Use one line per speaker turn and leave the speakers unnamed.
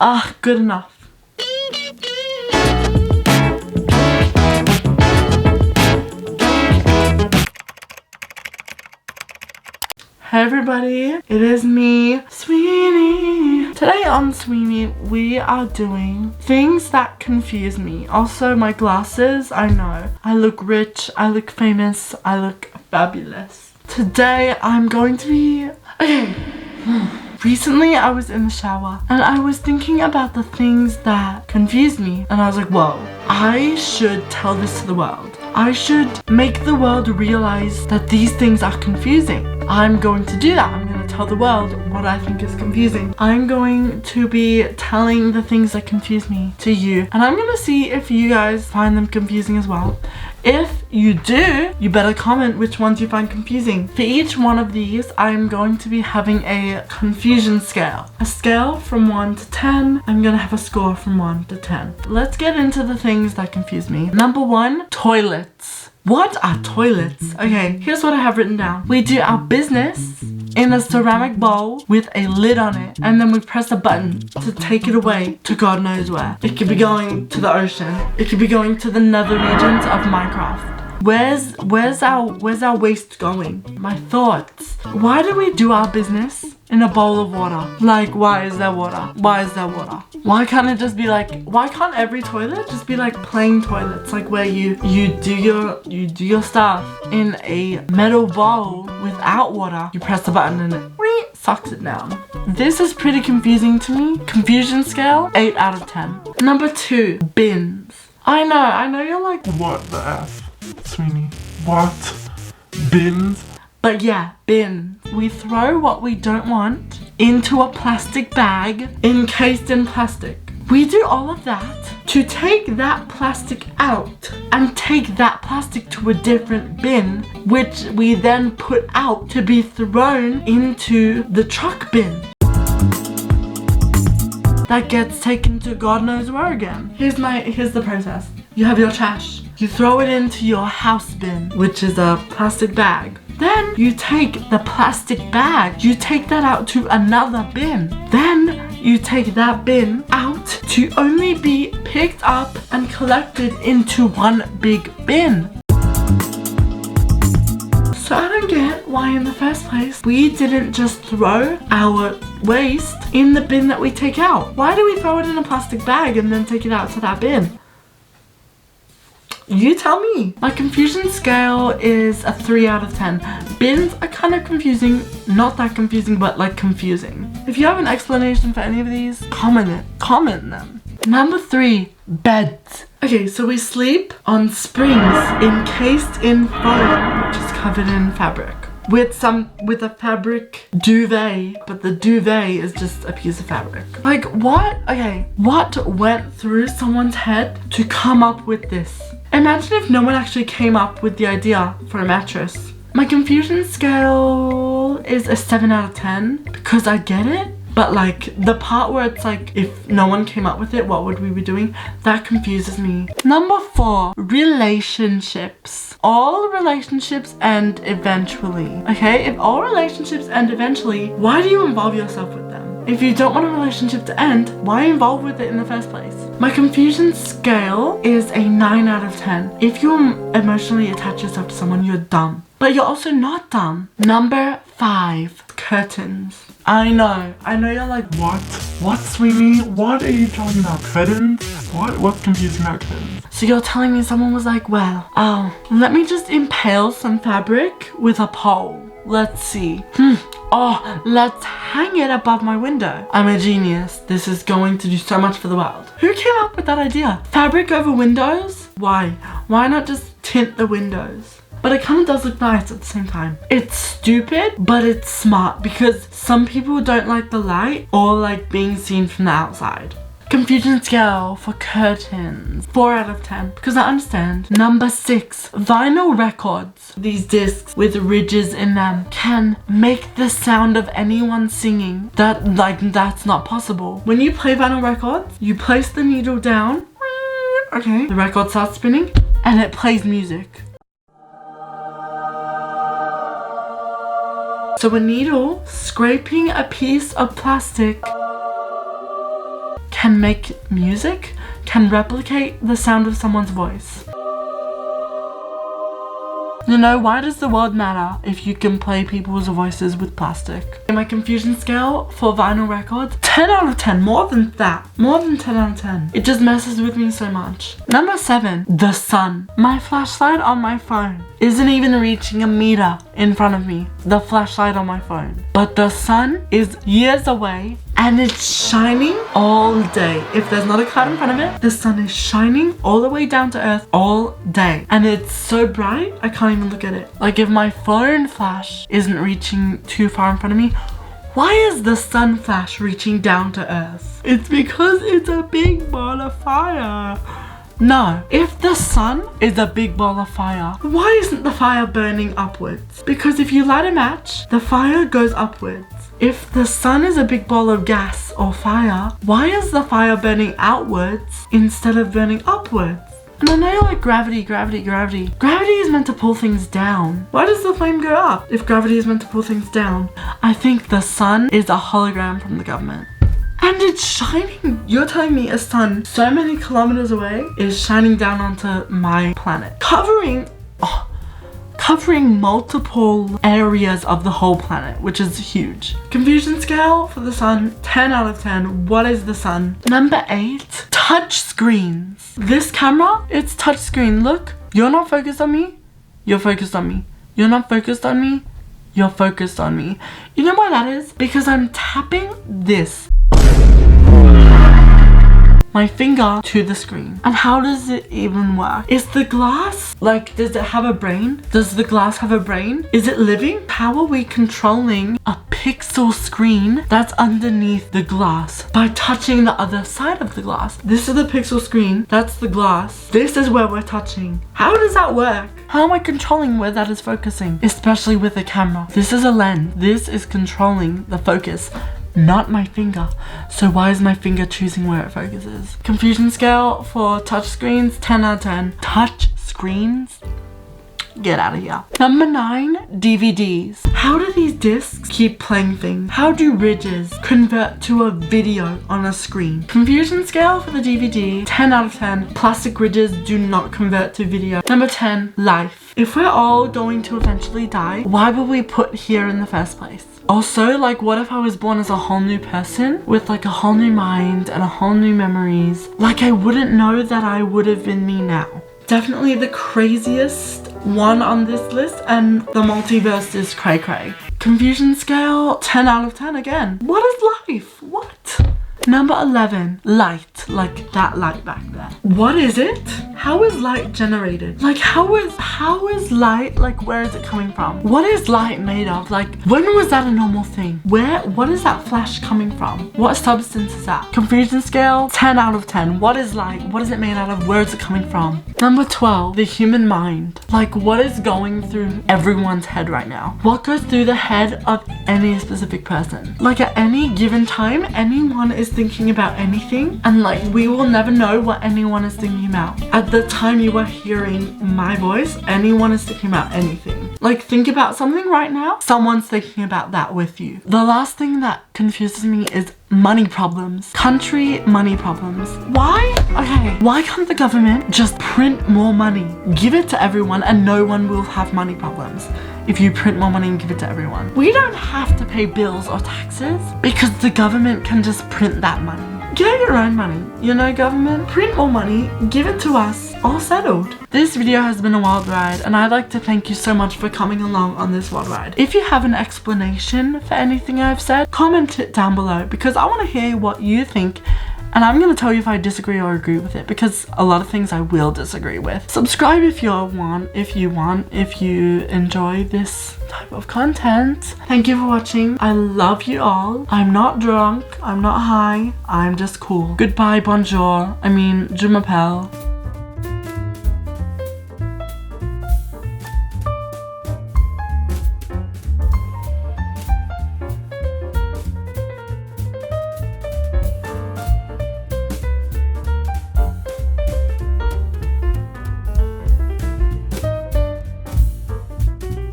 Ah, good enough. Hey everybody, it is me, Sweeney. Today on Sweeney, we are doing things that confuse me. Also, my glasses, I know. I look rich, I look famous, I look fabulous. Today, I'm going to be... Okay. Recently, I was in the shower and I was thinking about the things that confuse me. And I was like, whoa, I should tell this to the world. I should make the world realize that these things are confusing. I'm going to do that. I'm going to tell the world what I think is confusing. I'm going to be telling the things that confuse me to you. And I'm going to see if you guys find them confusing as well. If you do, you better comment which ones you find confusing. For each one of these, I'm going to be having a confusion scale. A scale from 1 to 10. I'm going to have a score from 1 to 10. Let's get into the things that confuse me. Number 1, toilets. What are toilets? Okay, here's what I have written down. We do our business in a ceramic bowl with a lid on it, and then we press a button to take it away to God knows where. It could be going to the ocean. It could be going to the nether regions of Minecraft. Where's our waste going? My thoughts. Why do we do our business in a bowl of water? Like, why is there water? Why is there water? Why can't it just be like, why can't every toilet just be like plain toilets? Like where you do your stuff in a metal bowl without water. You press the button and it sucks it down. This is pretty confusing to me. Confusion scale, 8 out of 10. Number 2, bins. I know you're like,
what the F? Sweeney, what? Bins?
But yeah, bins. We throw what we don't want into a plastic bag encased in plastic. We do all of that to take that plastic out and take that plastic to a different bin, which we then put out to be thrown into the truck bin. That gets taken to God knows where again. Here's the process. You have your trash. You throw it into your house bin, which is a plastic bag. Then you take the plastic bag, you take that out to another bin. Then you take that bin out to only be picked up and collected into one big bin. So I don't get why in the first place we didn't just throw our waste in the bin that we take out. Why do we throw it in a plastic bag and then take it out to that bin? You tell me. My confusion scale is a 3 out of 10. Bins are kind of confusing. Not that confusing, but like confusing. If you have an explanation for any of these, comment them. Number 3, beds. Okay, so we sleep on springs encased in foam, which is covered in fabric. With a fabric duvet, but the duvet is just a piece of fabric. Like what? Okay, what went through someone's head to come up with this? Imagine if no one actually came up with the idea for a mattress. My confusion scale is a 7 out of 10 because I get it. But like the part where it's like, if no one came up with it, what would we be doing? That confuses me. Number 4, relationships. All relationships end eventually. Okay, if all relationships end eventually, why do you involve yourself with them? If you don't want a relationship to end, why involve with it in the first place? My confusion scale is a 9 out of 10. If you emotionally attach yourself to someone, you're dumb. But you're also not dumb. Number 5, curtains. I know you're like,
What? What, Sweeney? What are you talking about? Curtains? What's confusing about curtains?
so you're telling me someone was like, well, let me just impale some fabric with a pole. Let's see. Oh, let's hang it above my window. I'm a genius. This is going to do so much for the world. Who came up with that idea? Fabric over windows? Why? Why not just tint the windows? But it kind of does look nice at the same time. It's stupid, but it's smart because some people don't like the light or like being seen from the outside. Confusion scale for curtains, 4 out of 10, because I understand. Number 6, vinyl records. These discs with ridges in them can make the sound of anyone singing. That's not possible. When you play vinyl records, you place the needle down, okay, the record starts spinning, and it plays music. So a needle scraping a piece of plastic can make music, can replicate the sound of someone's voice. You know, why does the world matter if you can play people's voices with plastic? In my confusion scale for vinyl records, 10 out of 10, more than that. More than 10 out of 10. It just messes with me so much. Number 7, the sun. My flashlight on my phone isn't even reaching a meter in front of me. The flashlight on my phone. But the sun is years away and it's shining all day. If there's not a cloud in front of it, the sun is shining all the way down to earth all day. And it's so bright, I can't even look at it. Like if my phone flash isn't reaching too far in front of me, why is the sun flash reaching down to earth? It's because it's a big ball of fire. No, if the sun is a big ball of fire, why isn't the fire burning upwards? Because if you light a match, the fire goes upwards. If the sun is a big ball of gas or fire, why is the fire burning outwards instead of burning upwards? And I know you're like, gravity. Gravity is meant to pull things down. Why does the flame go up if gravity is meant to pull things down? I think the sun is a hologram from the government. And it's shining. You're telling me a sun so many kilometers away is shining down onto my planet, covering multiple areas of the whole planet, which is huge. Confusion scale for the sun, 10 out of 10. What is the sun? Number 8, touch screens. This camera, it's touch screen. Look, you're not focused on me. You're focused on me. You're not focused on me. You're focused on me. You know why that is? Because I'm tapping this, my finger to the screen. And how does it even work? Is the glass, like, does it have a brain? Does the glass have a brain? Is it living? How are we controlling a pixel screen that's underneath the glass? By touching the other side of the glass. This is the pixel screen, that's the glass. This is where we're touching. How does that work? How am I controlling where that is focusing? Especially with a camera. This is a lens. This is controlling the focus, not my finger. So why is my finger choosing where it focuses? Confusion scale for touch screens, 10 out of 10. Touch screens? Get out of here. Number 9, DVDs. How do these discs keep playing things? How do ridges convert to a video on a screen? Confusion scale for the DVD, 10 out of 10. Plastic ridges do not convert to video. Number 10, life. If we're all going to eventually die, why were we put here in the first place? Also, like, what if I was born as a whole new person with like a whole new mind and a whole new memories? Like, I wouldn't know that I would have been me now. Definitely the craziest one on this list, and the multiverse is cray cray. Confusion scale, 10 out of 10 again. What is life? What? Number 11, light. Like that light back there. What is it? How is light generated? Like, how is light, like, where is it coming from? What is light made of? Like, when was that a normal thing? What is that flash coming from? What substance is that? Confusion scale, 10 out of 10. What is light? What is it made out of? Where is it coming from? Number 12, the human mind. Like, what is going through everyone's head right now? What goes through the head of any specific person? Like, at any given time, anyone is thinking about anything, and like, we will never know what anyone is thinking about. At the time you are hearing my voice, anyone is thinking about anything. Like, think about something right now, someone's thinking about that with you. The last thing that confuses me is money problems. Country money problems. Why? Okay, why can't the government just print more money? Give it to everyone and no one will have money problems. If you print more money and give it to everyone. We don't have to pay bills or taxes because the government can just print that money. Get your own money, you know, government? Print more money, give it to us, all settled. This video has been a wild ride, and I'd like to thank you so much for coming along on this wild ride. If you have an explanation for anything I've said, comment it down below because I want to hear what you think. And I'm going to tell you if I disagree or agree with it, because a lot of things I will disagree with. Subscribe if you enjoy this type of content. Thank you for watching. I love you all. I'm not drunk. I'm not high. I'm just cool. Goodbye, bonjour. Je m'appelle.